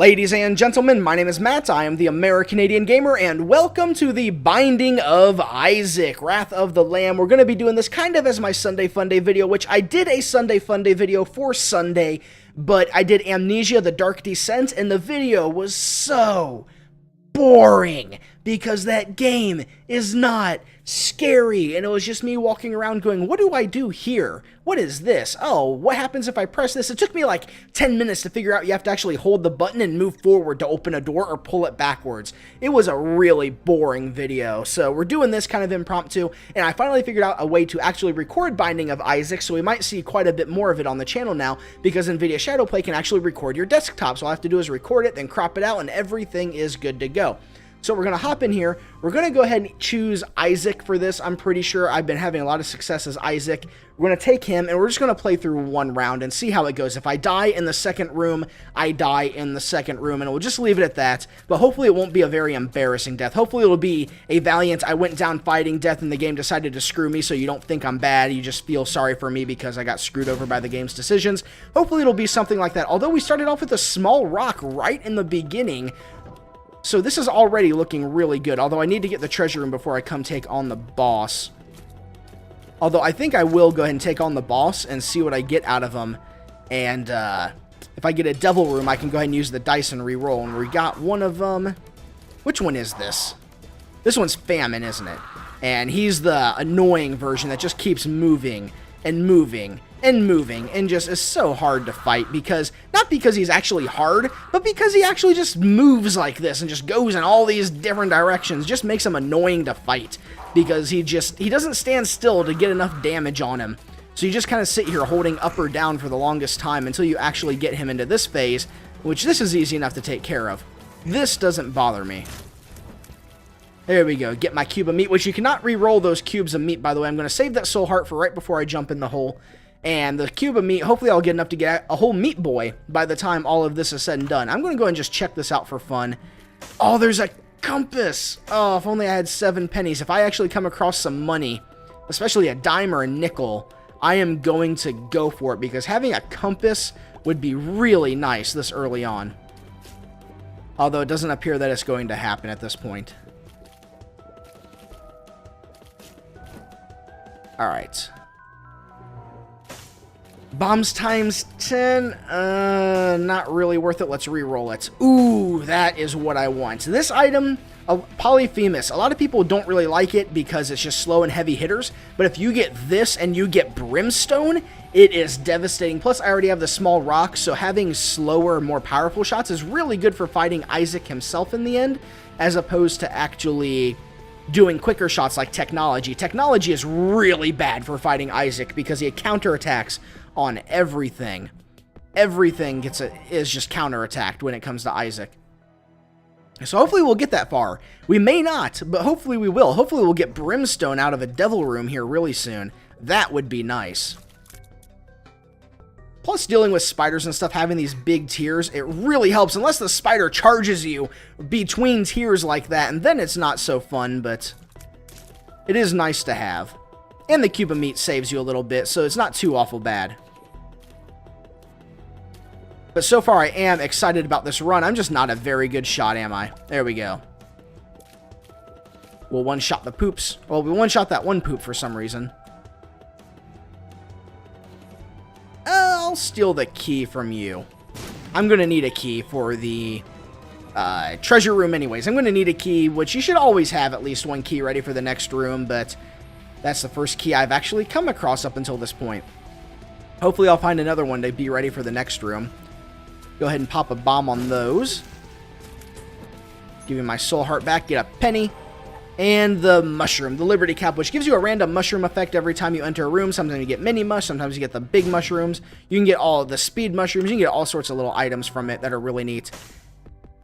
Ladies and gentlemen, my name is Matt, I am the American-Canadian Gamer, and welcome to the Binding of Isaac, Wrath of the Lamb. We're going to be doing this kind of as my Sunday Funday video, which I did a Sunday Funday video for Sunday, but I did Amnesia: The Dark Descent, and the video was so boring, because that game is not scary, and it was just me walking around going, what do I do here? What is this? Oh, what happens if I press this? It took me like 10 minutes to figure out you have to actually hold the button and move forward to open a door or pull it backwards. It was a really boring video, so we're doing this kind of impromptu, and I finally figured out a way to actually record Binding of Isaac, so we might see quite a bit more of it on the channel now, because NVIDIA Shadowplay can actually record your desktop, so all I have to do is record it, then crop it out, and everything is good to go. So we're going to hop in here. We're going to go ahead and choose Isaac for this. I'm pretty sure I've been having a lot of success as Isaac. We're going to take him, and we're just going to play through one round and see how it goes. If I die in the second room, I die in the second room, and we'll just leave it at that. But hopefully it won't be a very embarrassing death. Hopefully it'll be a valiant, I went down fighting death, and the game decided to screw me, so you don't think I'm bad. You just feel sorry for me because I got screwed over by the game's decisions. Hopefully it'll be something like that. Although we started off with a small rock right in the beginning, so this is already looking really good, although I need to get the treasure room before I come take on the boss. Although I think I will go ahead and take on the boss and see what I get out of him. And if I get a devil room, I can go ahead and use the dice and re-roll. And we got one of them. Which one is this? This one's Famine, isn't it? And he's the annoying version that just keeps moving and moving and moving, and just is so hard to fight, because, not because he's actually hard, but because he actually just moves like this and just goes in all these different directions. Just makes him annoying to fight, because he doesn't stand still to get enough damage on him. So you just kind of sit here holding up or down for the longest time until you actually get him into this phase, which this is easy enough to take care of. This doesn't bother me. There we go, get my cube of meat, which you cannot re-roll those cubes of meat, by the way. I'm going to save that soul heart for right before I jump in the hole. And the cube of meat, hopefully I'll get enough to get a whole meat boy by the time all of this is said and done. I'm going to go and just check this out for fun. Oh, there's a compass. Oh, if only I had 7 pennies. If I actually come across some money, especially a dime or a nickel, I am going to go for it, because having a compass would be really nice this early on. Although it doesn't appear that it's going to happen at this point. Alright. Bombs times 10, not really worth it. Let's re-roll it. Ooh, that is what I want. This item, Polyphemus, a lot of people don't really like it because it's just slow and heavy hitters, but if you get this and you get Brimstone, it is devastating. Plus, I already have the small rock, so having slower, more powerful shots is really good for fighting Isaac himself in the end, as opposed to actually doing quicker shots like Technology. Technology is really bad for fighting Isaac because he counterattacks on everything. Everything is just counterattacked when it comes to Isaac. So hopefully we'll get that far. We may not, but hopefully we will. Hopefully we'll get Brimstone out of a devil room here really soon. That would be nice. Plus, dealing with spiders and stuff, having these big tears, it really helps, unless the spider charges you between tears like that, and then it's not so fun, but it is nice to have. And the cube of meat saves you a little bit, so it's not too awful bad. But so far, I am excited about this run. I'm just not a very good shot, am I? There we go. We'll one-shot the poops. Well, we one-shot that one poop for some reason. I'll steal the key from you. I'm going to need a key for the treasure room anyways. I'm going to need a key, which you should always have at least one key ready for the next room, but that's the first key I've actually come across up until this point. Hopefully I'll find another one to be ready for the next room. Go ahead and pop a bomb on those. Give me my soul heart back, get a penny. And the mushroom, the Liberty Cap, which gives you a random mushroom effect every time you enter a room. Sometimes you get mini mush, sometimes you get the big mushrooms. You can get all the speed mushrooms. You can get all sorts of little items from it that are really neat.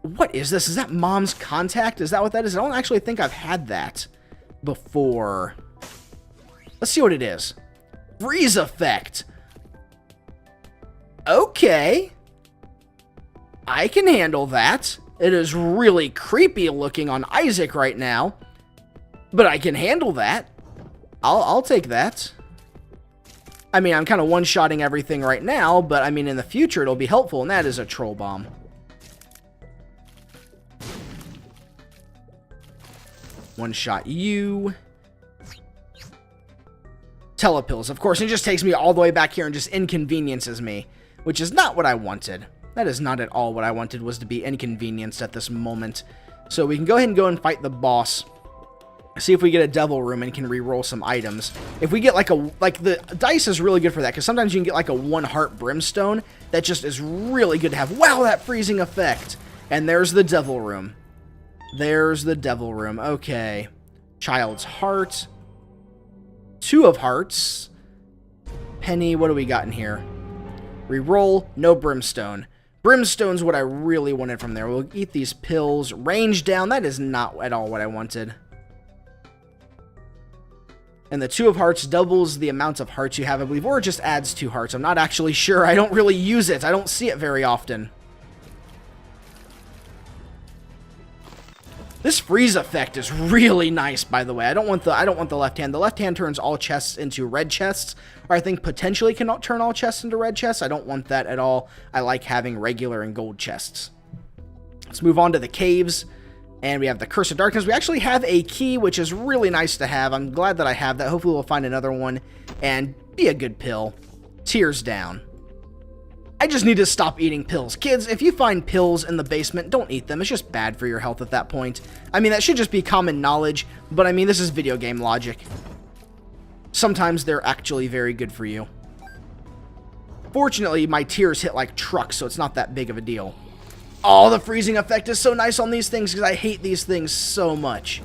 What is this? Is that Mom's Contact? Is that what that is? I don't actually think I've had that before. Let's see what it is. Freeze effect. Okay. I can handle that. It is really creepy looking on Isaac right now, but I can handle that. I'll take that. I mean, I'm kind of one-shotting everything right now, but I mean, in the future, it'll be helpful, and that is a troll bomb. One-shot you. Telepills, of course. It just takes me all the way back here and just inconveniences me, which is not what I wanted. That is not at all what I wanted, was to be inconvenienced at this moment. So we can go ahead and go and fight the boss. See if we get a devil room and can re-roll some items. If we get like the dice is really good for that, because sometimes you can get like a 1 heart brimstone that just is really good to have. Wow, that freezing effect. And there's the devil room. There's the devil room. Okay. Child's heart. 2 of hearts. Penny, what do we got in here? Re-roll, no brimstone. Brimstone's what I really wanted from there. We'll eat these pills. Range down, that is not at all what I wanted. And the 2 of hearts doubles the amount of hearts you have, I believe, or it just adds 2 hearts. I'm not actually sure. I don't really use it. I don't see it very often. This freeze effect is really nice, by the way. I don't want the left hand. The left hand turns all chests into red chests, or I think potentially can turn all chests into red chests. I don't want that at all. I like having regular and gold chests. Let's move on to the caves. And we have the Curse of Darkness. We actually have a key, which is really nice to have. I'm glad that I have that. Hopefully we'll find another one and be a good pill. Tears down. I just need to stop eating pills. Kids, if you find pills in the basement, don't eat them. It's just bad for your health at that point. I mean, that should just be common knowledge, but I mean, this is video game logic. Sometimes they're actually very good for you. Fortunately, my tears hit like trucks, so it's not that big of a deal. Oh, the freezing effect is so nice on these things because I hate these things so much.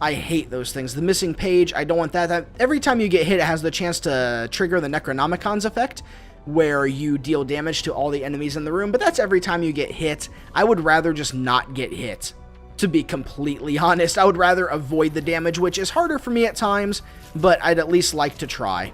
I hate those things. The missing page, I don't want that. Every time you get hit, it has the chance to trigger the Necronomicon's effect, where you deal damage to all the enemies in the room, but that's every time you get hit. I would rather just not get hit, to be completely honest. I would rather avoid the damage, which is harder for me at times, but I'd at least like to try.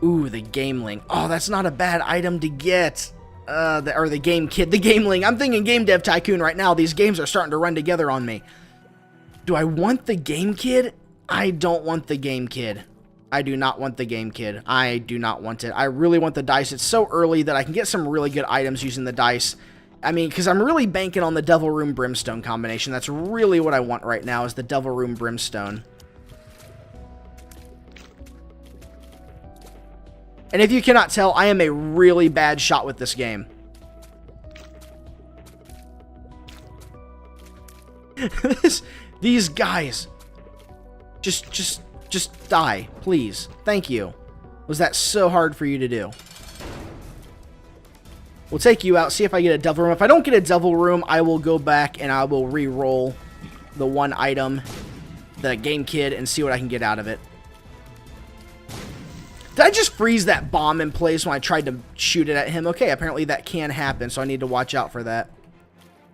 Ooh, the Gameling. Oh, that's not a bad item to get. Or the Game Kid. The Gameling. I'm thinking Game Dev Tycoon right now. These games are starting to run together on me. Do I want the Game Kid? I don't want the Game Kid. I do not want the Game Kid. I do not want it. I really want the dice. It's so early that I can get some really good items using the dice. I mean, because I'm really banking on the Devil Room Brimstone combination. That's really what I want right now, is the Devil Room Brimstone. And if you cannot tell, I am a really bad shot with this game. These guys. Just die, please. Thank you. Was that so hard for you to do? We'll take you out, see if I get a Devil Room. If I don't get a Devil Room, I will go back and I will re-roll the one item, the Game Kid, and see what I can get out of it. Did I just freeze that bomb in place when I tried to shoot it at him? Okay, apparently that can happen, so I need to watch out for that.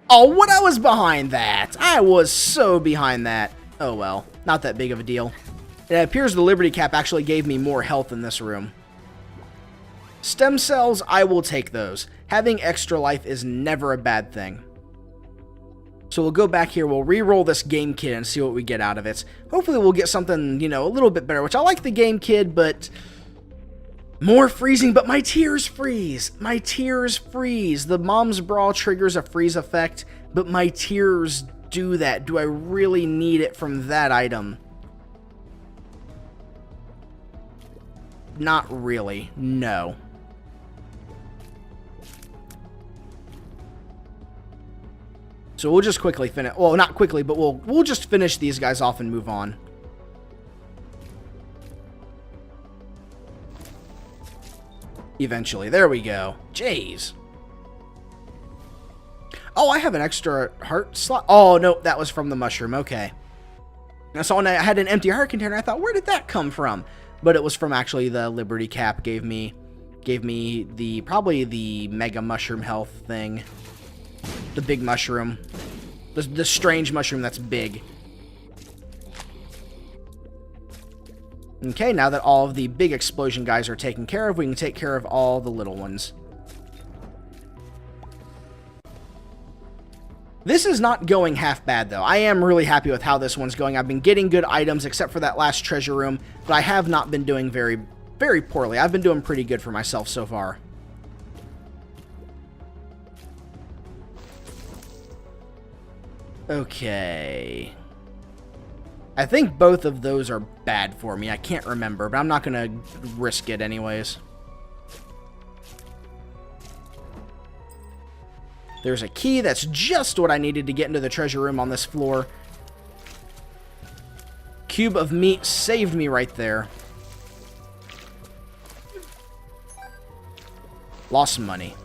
Oh, what? I was behind that. I was so behind that. Oh, well. Not that big of a deal. It appears the Liberty Cap actually gave me more health in this room. Stem cells, I will take those. Having extra life is never a bad thing. So we'll go back here, we'll re-roll this Game Kid and see what we get out of it. Hopefully we'll get something, you know, a little bit better, which I like the Game Kid, but more freezing, but my tears freeze. My tears freeze. The Mom's Brawl triggers a freeze effect, but my tears do that. Do I really need it from that item? Not really. No. So we'll just quickly finish. Well, not quickly, but we'll just finish these guys off and move on. Eventually. There we go. Jeez. Oh, I have an extra heart slot. Oh, no, that was from the mushroom. Okay. I saw when I had an empty heart container, I thought, where did that come from? But it was from actually the Liberty Cap gave me the probably the mega mushroom health thing. The big mushroom. The strange mushroom that's big. Okay, now that all of the big explosion guys are taken care of, we can take care of all the little ones. This is not going half bad, though. I am really happy with how this one's going. I've been getting good items, except for that last treasure room, but I have not been doing very, very poorly. I've been doing pretty good for myself so far. Okay. I think both of those are bad for me. I can't remember, but I'm not going to risk it anyways. There's a key. That's just what I needed to get into the treasure room on this floor. Cube of meat saved me right there. Lost some money.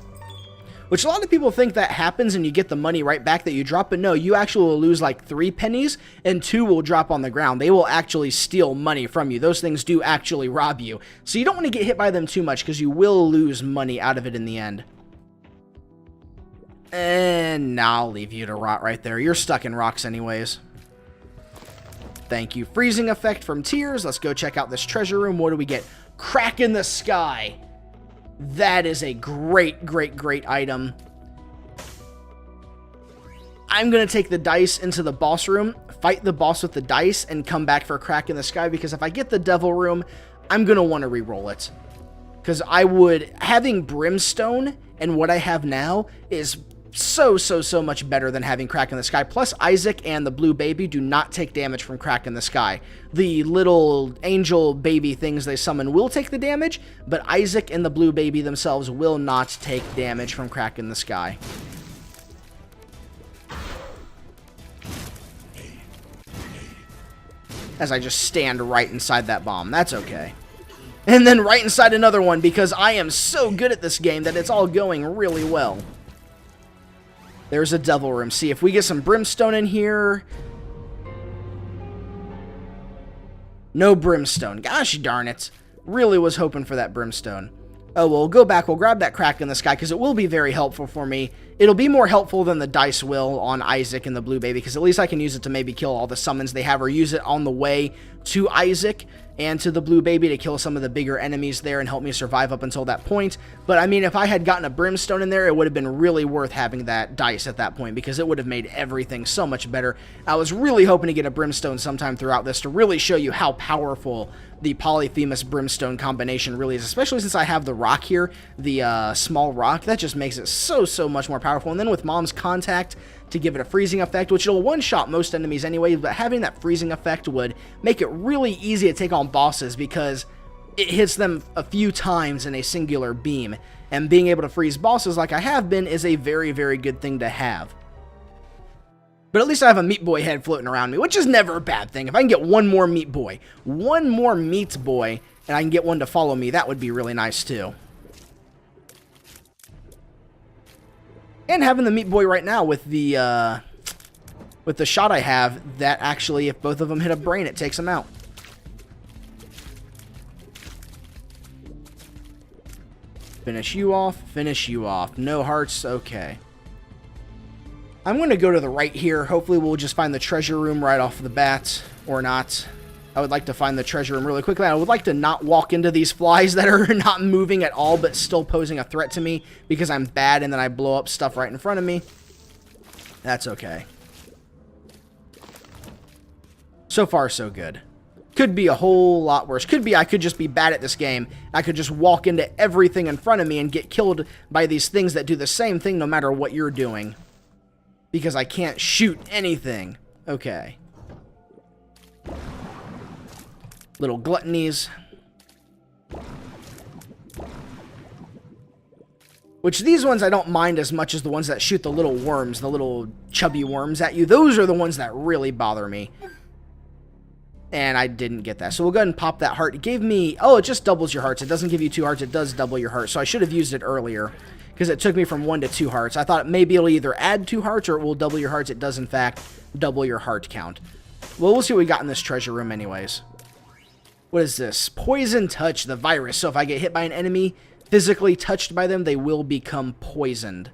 Which a lot of people think that happens and you get the money right back that you drop, but no, you actually will lose like 3 pennies and 2 will drop on the ground. They will actually steal money from you. Those things do actually rob you. So you don't want to get hit by them too much because you will lose money out of it in the end. And now I'll leave you to rot right there. You're stuck in rocks anyways. Thank you. Freezing effect from tears. Let's go check out this treasure room. What do we get? Crack in the sky. That is a great, great, great item. I'm going to take the dice into the boss room, fight the boss with the dice, and come back for a crack in the sky, because if I get the devil room, I'm going to want to re-roll it. Because having Brimstone and what I have now is so much better than having Crack in the Sky. Plus, Isaac and the blue baby do not take damage from Crack in the Sky. The little angel baby things they summon will take the damage, but Isaac and the blue baby themselves will not take damage from Crack in the Sky. As I just stand right inside that bomb. That's okay. And then right inside another one, because I am so good at this game that it's all going really well. There's a devil room. See, if we get some brimstone in here... No brimstone. Gosh darn it. Really was hoping for that brimstone. Oh, well, we'll go back. We'll grab that Crack in the Sky, because it will be very helpful for me. It'll be more helpful than the dice will on Isaac and the blue baby, because at least I can use it to maybe kill all the summons they have, or use it on the way to Isaac and to the blue baby to kill some of the bigger enemies there and help me survive up until that point. But I mean, if I had gotten a brimstone in there, it would have been really worth having that dice at that point, because it would have made everything so much better. I was really hoping to get a brimstone sometime throughout this to really show you how powerful the Polyphemus Brimstone combination really is, especially since I have the rock here, the small rock. That just makes it so much more powerful. And then with Mom's Contact to give it a freezing effect, which will one-shot most enemies anyway, but having that freezing effect would make it really easy to take on bosses, because it hits them a few times in a singular beam, and being able to freeze bosses like I have been is a very good thing to have. But at least I have a Meat Boy head floating around me, which is never a bad thing. If I can get one more Meat Boy, and I can get one to follow me, that would be really nice too. And having the Meat Boy right now with the shot I have, that actually, if both of them hit a brain, it takes them out. Finish you off. No hearts, okay. I'm going to go to the right here. Hopefully we'll just find the treasure room right off the bat, or not. I would like to find the treasure room really quickly. I would like to not walk into these flies that are not moving at all, but still posing a threat to me, because I'm bad and then I blow up stuff right in front of me. That's okay. So far, so good. Could be a whole lot worse. Could be I could just be bad at this game. I could just walk into everything in front of me and get killed by these things that do the same thing no matter what you're doing. Because I can't shoot anything. Okay. Little gluttonies. Which these ones I don't mind as much as the ones that shoot the little worms, the little chubby worms at you. Those are the ones that really bother me. And I didn't get that. So we'll go ahead and pop that heart. It gave me... Oh, it just doubles your hearts. It doesn't give you 2 hearts. It does double your hearts. So I should have used it earlier, because it took me from 1 to 2 hearts. I thought maybe it'll either add 2 hearts or it will double your hearts. It does, in fact, double your heart count. Well, we'll see what we got in this treasure room anyways. What is this? Poison Touch, the virus. So if I get hit by an enemy, physically touched by them, they will become poisoned.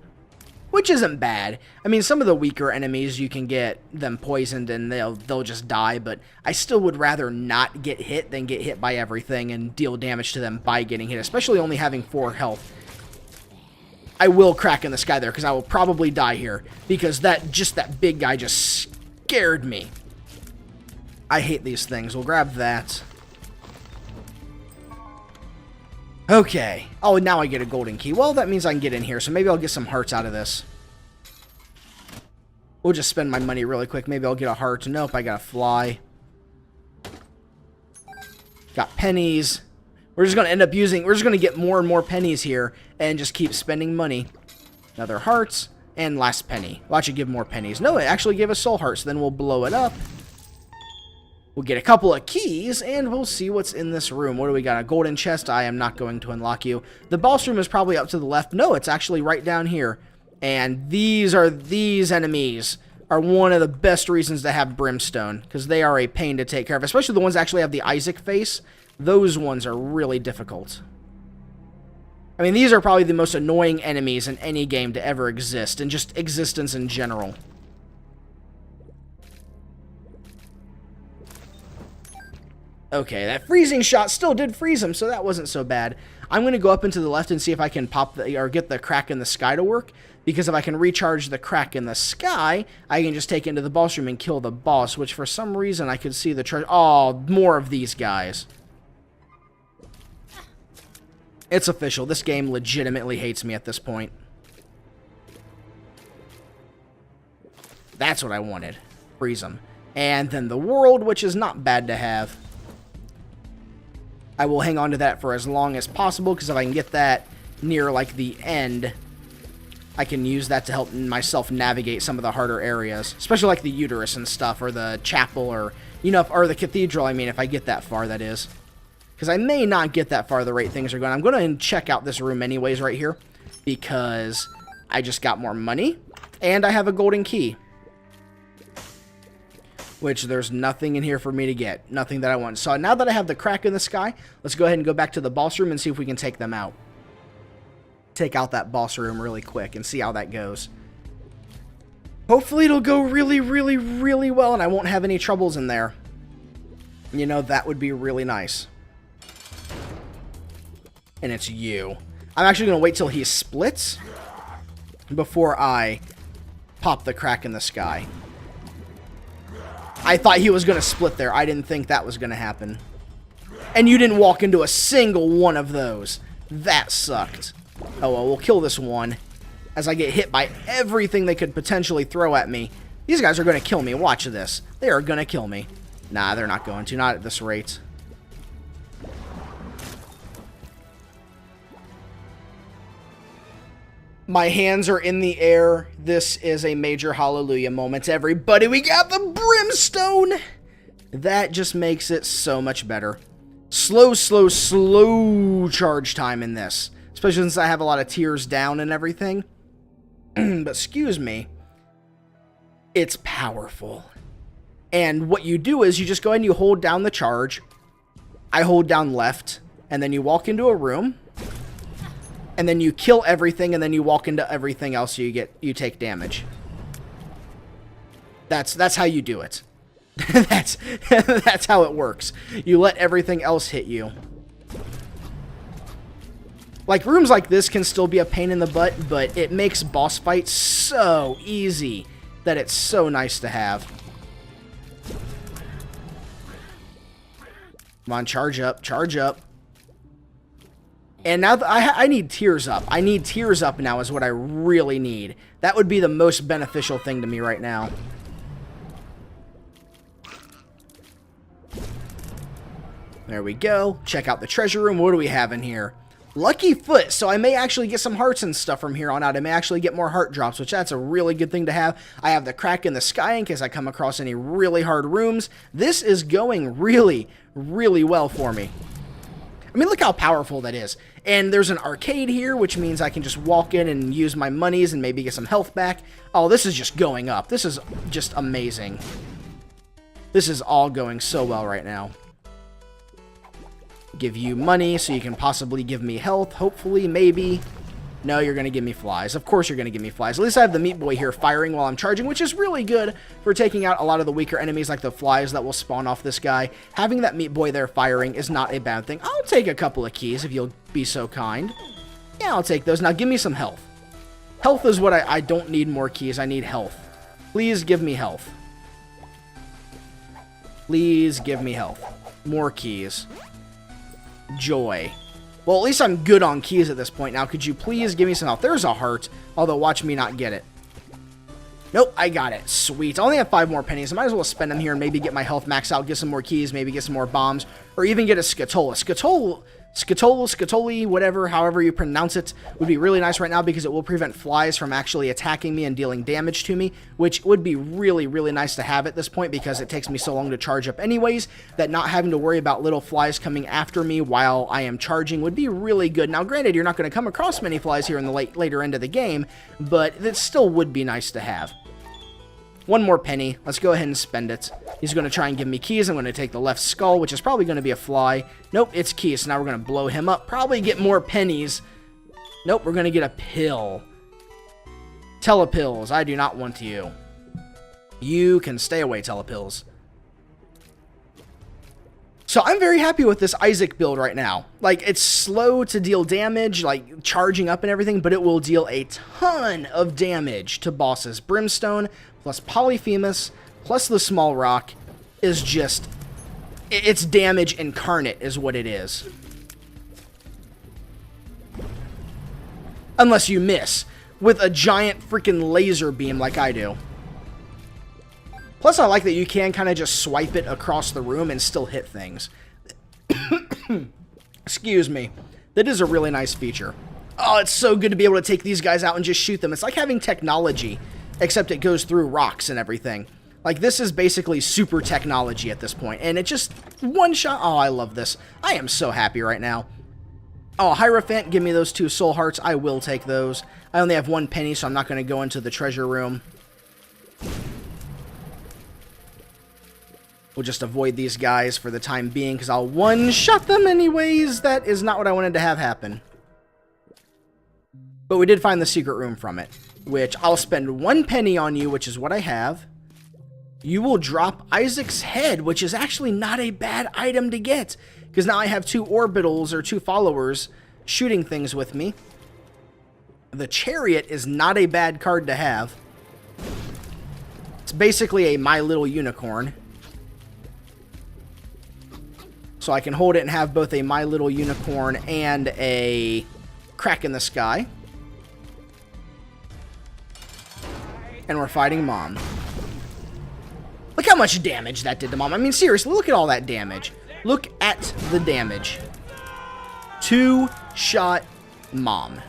Which isn't bad. I mean, some of the weaker enemies, you can get them poisoned and they'll just die, but I still would rather not get hit than get hit by everything and deal damage to them by getting hit, especially only having 4 health. I will Crack in the Sky there, because I will probably die here, because that big guy just scared me. I hate these things. We'll grab that. Okay. Oh, now I get a golden key. Well, that means I can get in here, so maybe I'll get some hearts out of this. We'll just spend my money really quick. Maybe I'll get a heart. Nope, I got to fly. Got pennies. We're just going to end up using... We're just going to get more and more pennies here and just keep spending money. Another hearts. And last penny. Watch it give more pennies. No, it actually gave us soul hearts. So then we'll blow it up. We'll get a couple of keys, and we'll see what's in this room. What do we got? A golden chest. I am not going to unlock you. The boss room is probably up to the left. No, it's actually right down here. And these enemies are one of the best reasons to have Brimstone, because they are a pain to take care of, especially the ones that actually have the Isaac face. Those ones are really difficult. I mean, these are probably the most annoying enemies in any game to ever exist, and just existence in general. Okay, that freezing shot still did freeze him, so that wasn't so bad. I'm going to go up into the left and see if I can pop or get the crack in the sky to work, because if I can recharge the crack in the sky, I can just take it into the boss room and kill the boss, which for some reason I could see the treasure. Oh, more of these guys. It's official. This game legitimately hates me at this point. That's what I wanted. Freeze them. And then the world, which is not bad to have. I will hang on to that for as long as possible, because if I can get that near, like, the end, I can use that to help myself navigate some of the harder areas. Especially, like, the uterus and stuff, or the chapel, or, you know, or the cathedral, I mean, if I get that far, that is. Because I may not get that far the rate things are going. I'm going to check out this room anyways right here, because I just got more money, and I have a golden key. Which there's nothing in here for me to get. Nothing that I want. So now that I have the crack in the sky, let's go ahead and go back to the boss room and see if we can take them out. Take out that boss room really quick and see how that goes. Hopefully it'll go really, really, really well and I won't have any troubles in there. You know, that would be really nice. And it's you. I'm actually going to wait till he splits before I pop the crack in the sky. I thought he was going to split there. I didn't think that was going to happen. And you didn't walk into a single one of those. That sucked. Oh, well, we'll kill this one as I get hit by everything they could potentially throw at me. These guys are going to kill me. Watch this. They are going to kill me. Nah, they're not going to. Not at this rate. My hands are in the air. This is a major hallelujah moment, everybody. We got the Brimstone! That just makes it so much better. Slow, slow, slow charge time in this. Especially since I have a lot of tears down and everything. But excuse me. It's powerful. And what you do is you just go ahead and you hold down the charge. I hold down left. And then you walk into a room. And then you kill everything, and then you walk into everything else, so you take damage. That's how you do it. that's how it works. You let everything else hit you. Like, rooms like this can still be a pain in the butt, but it makes boss fights so easy that it's so nice to have. Come on, charge up, charge up. And now I need tears up. I need tears up now is what I really need. That would be the most beneficial thing to me right now. There we go. Check out the treasure room. What do we have in here? Lucky foot. So I may actually get some hearts and stuff from here on out. I may actually get more heart drops, which that's a really good thing to have. I have the crack in the sky in case I come across any really hard rooms. This is going really, really well for me. I mean, look how powerful that is. And there's an arcade here, which means I can just walk in and use my monies and maybe get some health back. Oh, this is just going up. This is just amazing. This is all going so well right now. Give you money so you can possibly give me health. Hopefully, maybe. No, you're going to give me flies. Of course you're going to give me flies. At least I have the Meat Boy here firing while I'm charging, which is really good for taking out a lot of the weaker enemies like the flies that will spawn off this guy. Having that Meat Boy there firing is not a bad thing. I'll take a couple of keys if you'll be so kind. Yeah, I'll take those. Now give me some health. Health is what I don't need more keys. I need health. Please give me health. Please give me health. More keys. Joy. Well, at least I'm good on keys at this point. Now, could you please give me some health? There's a heart, although watch me not get it. Nope, I got it. Sweet. I only have 5 more pennies. I might as well spend them here and maybe get my health maxed out, get some more keys, maybe get some more bombs, or even get a Scatola. Scatoli, whatever, however you pronounce it, would be really nice right now because it will prevent flies from actually attacking me and dealing damage to me, which would be really, really nice to have at this point because it takes me so long to charge up anyways, that not having to worry about little flies coming after me while I am charging would be really good. Now, granted, you're not going to come across many flies here in the later end of the game, but it still would be nice to have. 1 more penny. Let's go ahead and spend it. He's going to try and give me keys. I'm going to take the left skull, which is probably going to be a fly. Nope, it's keys. So now we're going to blow him up. Probably get more pennies. Nope, we're going to get a pill. Telepills. I do not want you. You can stay away, Telepills. So I'm very happy with this Isaac build right now. Like, it's slow to deal damage, like charging up and everything, but it will deal a ton of damage to bosses. Brimstone plus Polyphemus plus the small rock is just, it's damage incarnate is what it is. Unless you miss with a giant freaking laser beam like I do. Plus, I like that you can kind of just swipe it across the room and still hit things. Excuse me. That is a really nice feature. Oh, it's so good to be able to take these guys out and just shoot them. It's like having technology, except it goes through rocks and everything. Like, this is basically super technology at this point, and it just one shot. Oh, I love this. I am so happy right now. Oh, Hierophant, give me those 2 soul hearts. I will take those. I only have 1 penny, so I'm not going to go into the treasure room. We'll just avoid these guys for the time being, because I'll one-shot them anyways. That is not what I wanted to have happen. But we did find the secret room from it, which I'll spend 1 penny on you, which is what I have. You will drop Isaac's head, which is actually not a bad item to get, because now I have 2 orbitals, or 2 followers, shooting things with me. The Chariot is not a bad card to have. It's basically a My Little Unicorn. So I can hold it and have both a My Little Unicorn and a Crack in the Sky. And we're fighting Mom. Look how much damage that did to Mom. I mean, seriously, look at all that damage. Look at the damage. 2-shot Mom.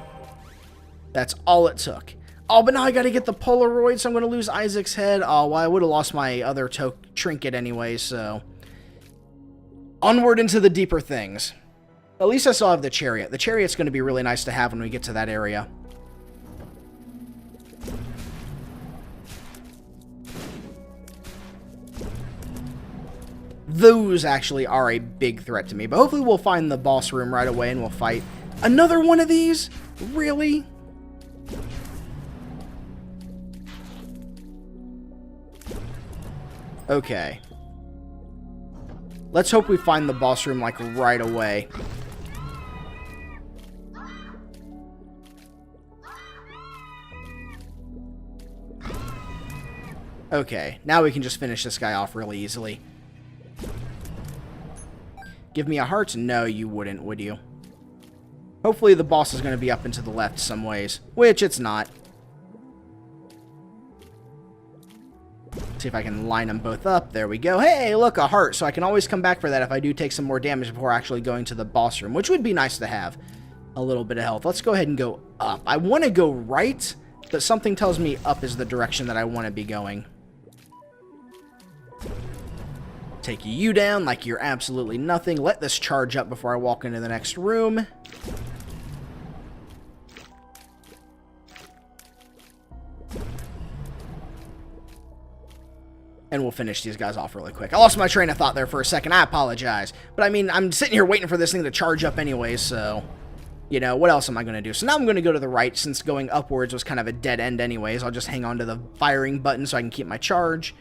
That's all it took. Oh, but now I gotta get the Polaroid, so I'm gonna lose Isaac's head. Oh, well, I would have lost my other trinket anyway, so... Onward into the deeper things. At least I still have the Chariot. The Chariot's going to be really nice to have when we get to that area. Those actually are a big threat to me. But hopefully we'll find the boss room right away and we'll fight. Another one of these? Really? Okay. Let's hope we find the boss room, like, right away. Okay, now we can just finish this guy off really easily. Give me a heart? No, you wouldn't, would you? Hopefully the boss is going to be up and to the left some ways, which it's not. See if I can line them both up. There we go. Hey, look, a heart. So I can always come back for that if I do take some more damage before actually going to the boss room, which would be nice to have a little bit of health. Let's go ahead and go up. I want to go right, but something tells me up is the direction that I want to be going. Take you down like you're absolutely nothing. Let this charge up before I walk into the next room. And we'll finish these guys off really quick. I lost my train of thought there for a second. I apologize. But I mean, I'm sitting here waiting for this thing to charge up anyway, so... You know, what else am I going to do? So now I'm going to go to the right, since going upwards was kind of a dead end anyways. I'll just hang on to the firing button so I can keep my charge.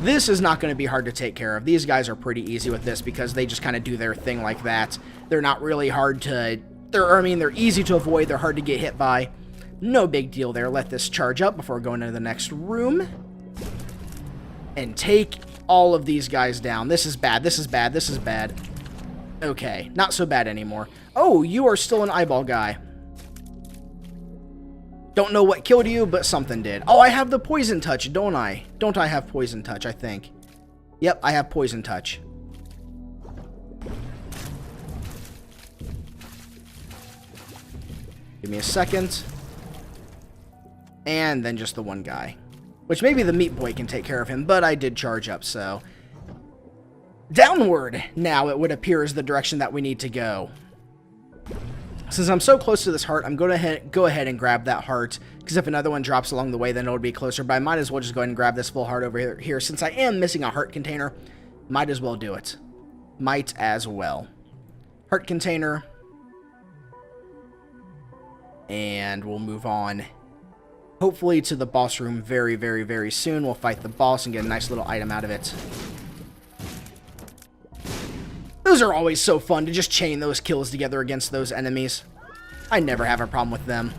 This is not going to be hard to take care of. These guys are pretty easy with this because they just kind of do their thing like that. They're not really hard to... they're easy to avoid. They're hard to get hit by. No big deal there. Let this charge up before going into the next room. And take all of these guys down. This is bad. This is bad. This is bad. Okay. Not so bad anymore. Oh, you are still an eyeball guy. Don't know what killed you, but something did. Oh, I have the poison touch, don't I? Don't I have poison touch, I think. Yep, I have poison touch. Give me a second. And then just the one guy. Which maybe the meat boy can take care of him, but I did charge up, so... Downward, now it would appear is the direction that we need to go. Since I'm so close to this heart, I'm going to go ahead and grab that heart, because if another one drops along the way, then it'll be closer, but I might as well just go ahead and grab this full heart over here. Since I am missing a heart container, might as well do it. Might as well. Heart container. And we'll move on, hopefully, to the boss room very, very, very soon. We'll fight the boss and get a nice little item out of it. Those are always so fun to just chain those kills together against those enemies. I never have a problem with them.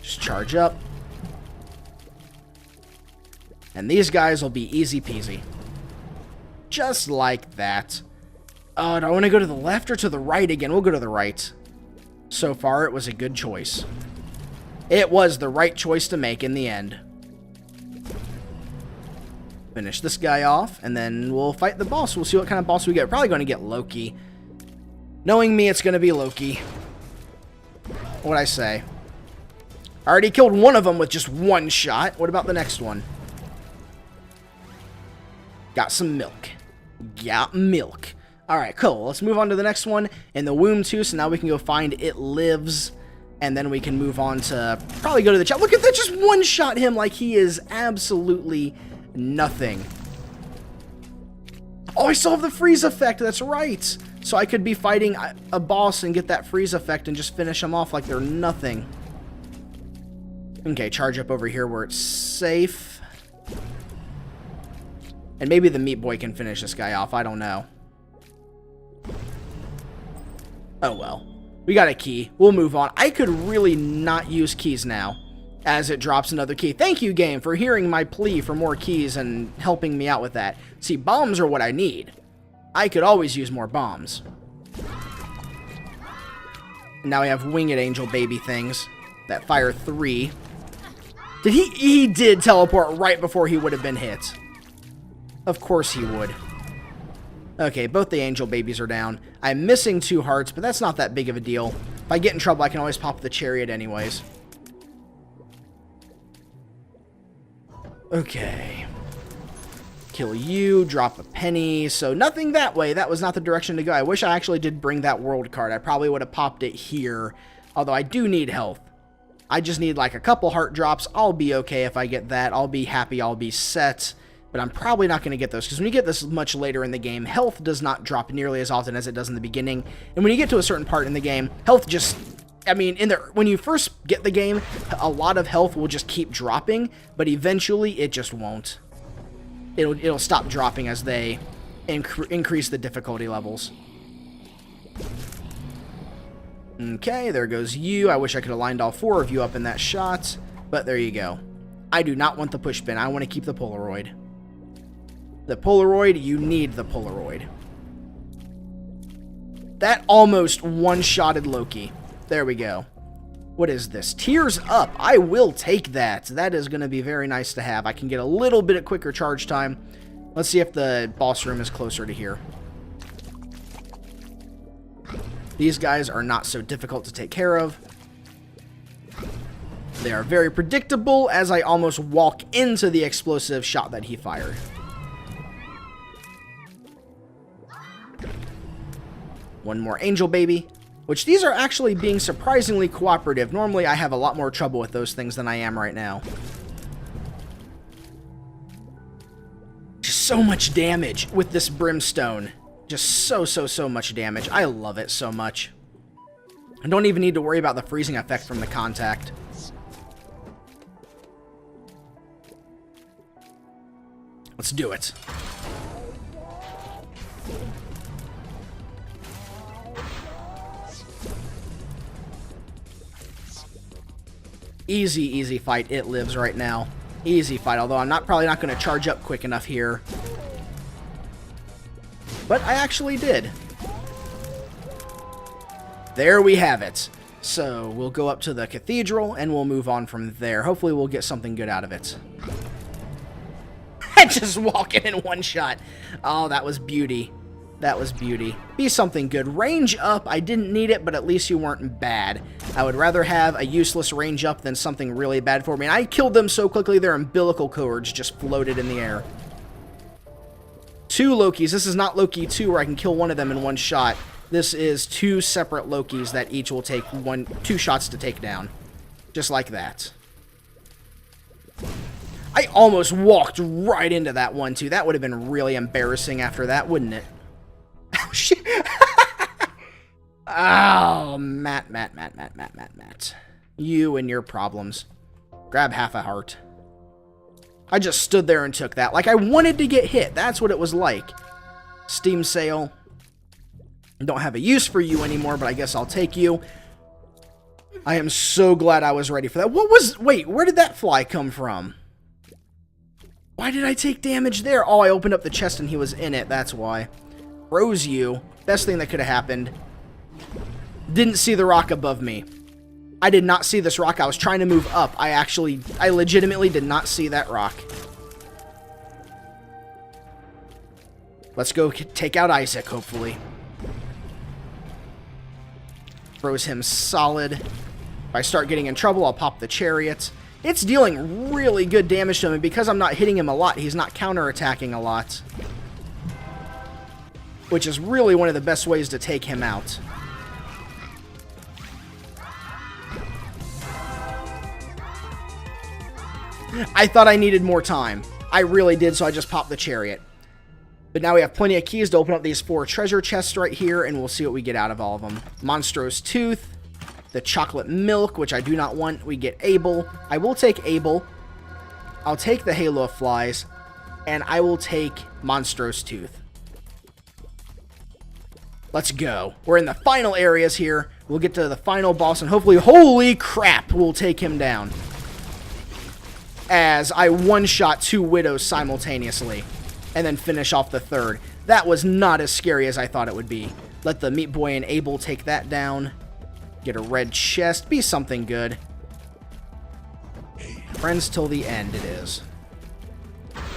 Just charge up. And these guys will be easy peasy. Just like that. Do I want to go to the left or to the right again? We'll go to the right. So far, it was a good choice. It was the right choice to make in the end. Finish this guy off, and then we'll fight the boss. We'll see what kind of boss we get. We're probably going to get Loki. Knowing me, it's going to be Loki. What'd I say? I already killed one of them with just one shot. What about the next one? Got some milk. Got milk. Alright, cool. Let's move on to the next one. In the womb, too, so now we can go find It Lives. And then we can move on to probably go to the chat. Look at that, just one-shot him like he is absolutely nothing. Oh, I still have the freeze effect. That's right. So I could be fighting a boss and get that freeze effect and just finish them off like they're nothing. Okay, charge up over here where it's safe. And maybe the meat boy can finish this guy off. I don't know. Oh, well. We got a key. We'll move on. I could really not use keys now, as it drops another key. Thank you, game, for hearing my plea for more keys and helping me out with that. See, bombs are what I need. I could always use more bombs. And now we have winged angel baby things that fire 3. Did he did teleport right before he would have been hit. Of course he would. Okay, both the angel babies are down. I'm missing 2 hearts, but that's not that big of a deal. If I get in trouble, I can always pop the chariot anyways. Okay. Kill you, drop a penny. So nothing that way. That was not the direction to go. I wish I actually did bring that world card. I probably would have popped it here. Although I do need health. I just need like a couple heart drops. I'll be okay if I get that. I'll be happy. I'll be set. But I'm probably not going to get those, because when you get this much later in the game, health does not drop nearly as often as it does in the beginning. And when you get to a certain part in the game, health just... I mean, when you first get the game, a lot of health will just keep dropping, but eventually it just won't. It'll stop dropping as they increase the difficulty levels. Okay, there goes you. I wish I could have lined all 4 of you up in that shot, but there you go. I do not want the push pin. I want to keep the Polaroid. The Polaroid, you need the Polaroid. That almost one-shotted Loki. There we go. What is this? Tears Up. I will take that. That is going to be very nice to have. I can get a little bit of quicker charge time. Let's see if the boss room is closer to here. These guys are not so difficult to take care of. They are very predictable as I almost walk into the explosive shot that he fired. One more angel baby, which these are actually being surprisingly cooperative. Normally I have a lot more trouble with those things than I am right now. Just so much damage with this Brimstone. Just so much damage. I love it so much. I don't even need to worry about the freezing effect from the contact. Let's do it. Easy fight. It lives right now. Easy fight, although I'm probably not going to charge up quick enough here. But I actually did. There we have it. So we'll go up to the cathedral and we'll move on from there. Hopefully we'll get something good out of it. Just walking in one shot. Oh, that was beauty. That was beauty. Be something good. Range up, I didn't need it, but at least you weren't bad. I would rather have a useless range up than something really bad for me. And I killed them so quickly, their umbilical cords just floated in the air. 2 Lokis. This is not Loki 2 where I can kill one of them in one shot. This is 2 separate Lokis that each will take 2 shots to take down. Just like that. I almost walked right into that one, too. That would have been really embarrassing after that, wouldn't it? Oh, shit. Oh, Matt. You and your problems. Grab half a heart. I just stood there and took that. Like, I wanted to get hit. That's what it was like. Steam sale. Don't have a use for you anymore, but I guess I'll take you. I am so glad I was ready for that. Wait, where did that fly come from? Why did I take damage there? Oh, I opened up the chest and he was in it. That's why. Froze you. Best thing that could have happened. Didn't see the rock above me. I did not see this rock. I was trying to move up. I legitimately did not see that rock. Let's go take out Isaac, hopefully. Froze him solid. If I start getting in trouble, I'll pop the chariot. It's dealing really good damage to him, and because I'm not hitting him a lot, he's not counterattacking a lot. Which is really one of the best ways to take him out. I thought I needed more time. I really did, so I just popped the chariot. But now we have plenty of keys to open up these 4 treasure chests right here, and we'll see what we get out of all of them. Monstro's Tooth, the chocolate milk, which I do not want. We get Abel. I will take Abel. I'll take the Halo of Flies, and I will take Monstro's Tooth. Let's go. We're in the final areas here. We'll get to the final boss, and hopefully, holy crap, we'll take him down. As I one-shot 2 widows simultaneously, and then finish off the 3rd. That was not as scary as I thought it would be. Let the Meat Boy and Abel take that down. Get a red chest. Be something good. Friends till the end it is.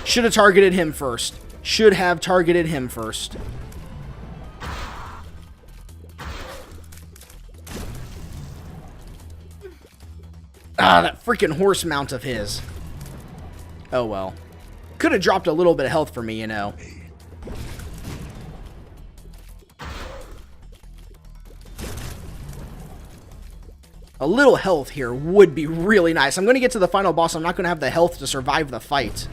Should have targeted him first. Should have targeted him first. Ah, that freaking horse mount of his. Oh well. Could have dropped a little bit of health for me, you know. A little health here would be really nice. I'm going to get to the final boss. I'm not going to have the health to survive the fight.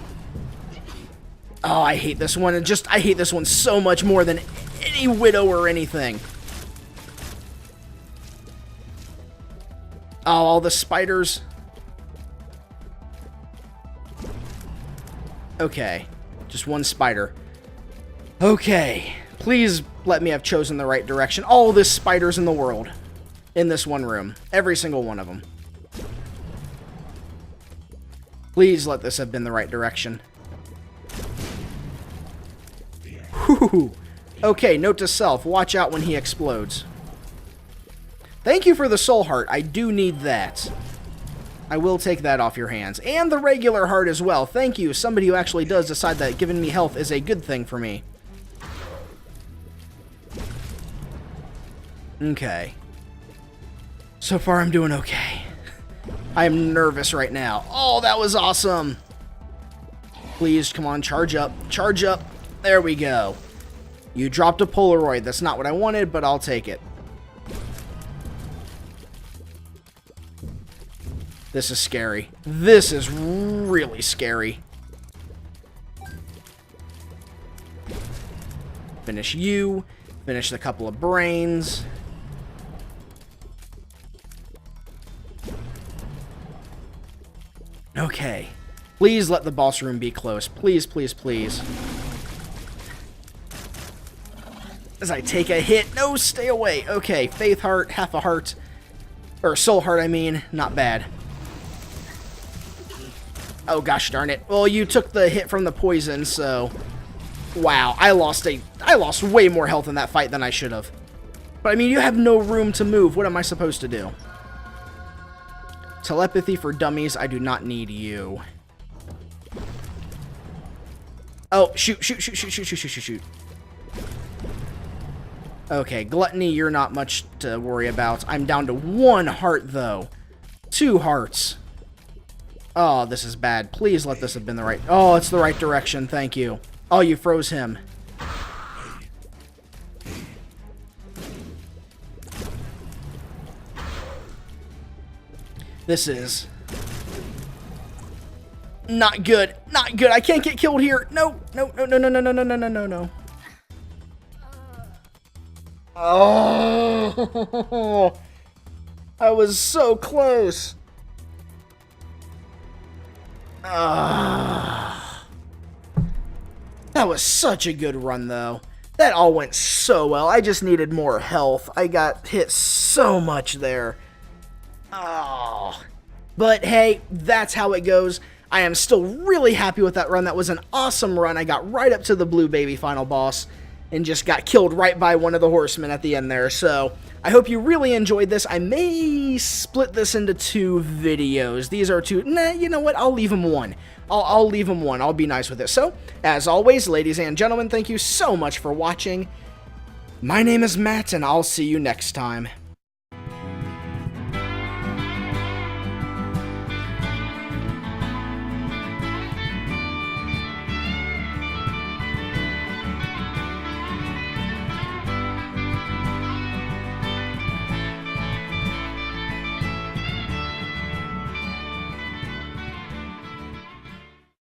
Oh, I hate this one. I hate this one so much more than any widow or anything. Oh, all the spiders. Okay. Just one spider. Okay. Please let me have chosen the right direction. All the spiders in the world. In this one room. Every single one of them. Please let this have been the right direction. Whew. Okay, note to self. Watch out when he explodes. Thank you for the soul heart. I do need that. I will take that off your hands. And the regular heart as well. Thank you. Somebody who actually does decide that giving me health is a good thing for me. Okay. So far, I'm doing okay. I am nervous right now. Oh, that was awesome. Please, come on, charge up. Charge up. There we go. You dropped a Polaroid. That's not what I wanted, but I'll take it. This is scary. This is really scary. Finish you. Finish the couple of brains. Okay. Please let the boss room be close. Please, please, please. As I take a hit. No, stay away. Okay, faith heart, half a heart. Or soul heart, I mean. Not bad. Oh, gosh darn it. Well, you took the hit from the poison, so... Wow, I lost way more health in that fight than I should have. But I mean, you have no room to move. What am I supposed to do? Telepathy for dummies. I do not need you. Oh, shoot, shoot, shoot, shoot, shoot, shoot, shoot, shoot, shoot. Okay, gluttony, you're not much to worry about. I'm down to 1 heart, though. 2 hearts. Oh, this is bad. Please let this have been the right... Oh, it's the right direction. Thank you. Oh, you froze him. This is... not good. Not good. I can't get killed here. No. No, no, no, no, no, no, no, no, no, no, no. Oh, I was so close. That was such a good run, though. That all went so well. I just needed more health. I got hit so much there. Oh. But hey, that's how it goes. I am still really happy with that run. That was an awesome run. I got right up to the blue baby final boss and just got killed right by one of the horsemen at the end there. So I hope you really enjoyed this. I may split this into 2 videos. These are 2. Nah, you know what? I'll leave them 1. I'll leave them 1. I'll be nice with it. So, as always, ladies and gentlemen, thank you so much for watching. My name is Matt, and I'll see you next time.